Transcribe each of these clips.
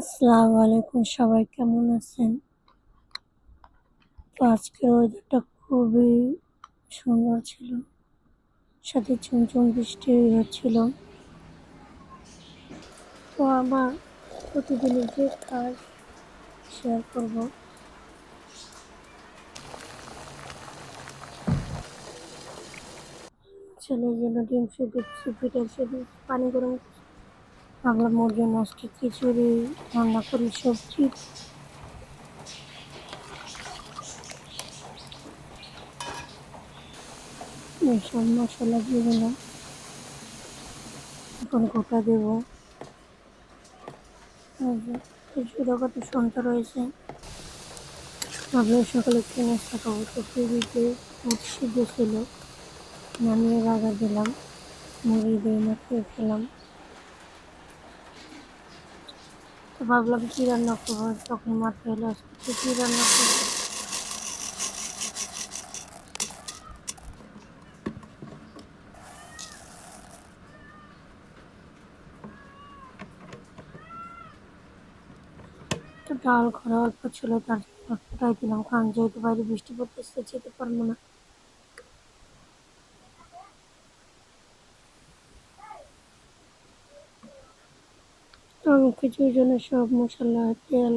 আসসালামু আলাইকুম, সবাই কেমন আছেন? তো আজকের ওয়েদারটা খুবই সুন্দর ছিল, সাথে ঝুমঝুম বৃষ্টি হচ্ছিল। তো আমার প্রতিদিনের যে কাজ শেয়ার করব। ছেলের জন্য ডিম সিদ্ধ দিচ্ছি, পিঠার সিদ্ধ দিচ্ছি, পানি গরম করছি। ভাবলাম ওর জন্য আজকে খিচুড়ি রান্না করি, সবজি সব মশলা দিয়ে দিলাম। এখন গোটা দেবো। খিচুড়িটা কত সুন্দর হয়েছে। ভাবলাম সকালে একটু নাস্তা খাবো, তো ফ্রিজে মুড়ি সিদ্ধ ছিল, নামিয়ে বাগার দিলাম, মুড়ি দিয়ে মাখিয়ে খেলাম। তো ভাবলাম কি রান্না করবো, তখন মাথায় এলো আজকে খিচুড়ি রান্না করবো। তো ডাল করা অল্প ছিল, তার জন্য ফুটাই দিলাম, কারণ যেহেতু বাইরে বৃষ্টি পড়তেছে যেতে পারবো না। তো আমি খিচুড়ির জন্য সব মশলা, তেল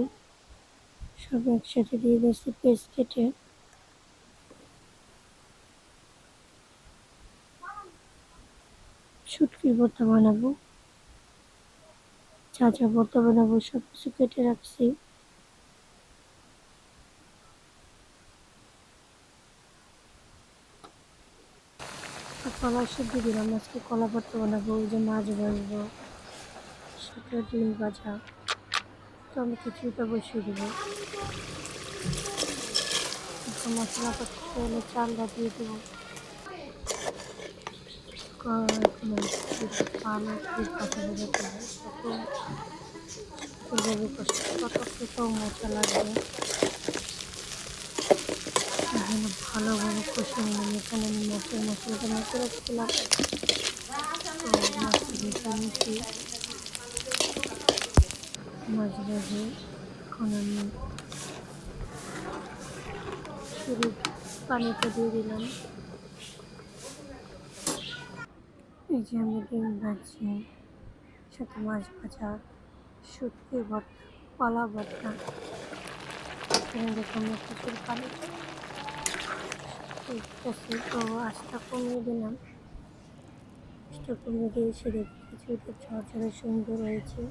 সব একসাথে দিয়ে দিয়েছি পেস্ট কেটে। শুটকির ভর্তা বানাবো, যা যা ভর্তা বানাবো সব কিছু কেটে রাখছি। কলা সিদ্ধ দিলাম, আজকে কলা ভর্তা বানাবো, ওই যে মাছ ভাজবো, সাথে ডিম ভাজা। তো আমি খিচুড়িটা বসিয়ে দেবো। মশলা করতে হলে চালটা দিয়ে দেবো। এখন আমি খিচুড়িটা ভালো করে ভাজা ভাজা করবো, এভাবে কষতে কত খেতেও মজা লাগবে। এখানে ভালোভাবে কষে নিলাম। এখানে আমি মাছের মশলাটা মেখে রাখছিলাম, তো মাছটা ভেজে নিয়েছি। মাছ ভেজে এখন আমি শুরু পানিটা দিয়ে দিলাম। এই যে আমি ডিম ভাজি, সাথে মাছ ভাজা, শুটকি ভর্তা, কলা ভর্তা, এখানে দেখুন প্রচুর পানি দিতেছি, তো আঁচটা কমিয়ে দিলাম। আঁচটা কমিয়ে দিয়ে এসে দেখি খিচুড়িটা ঝরঝরে সুন্দর হয়েছে।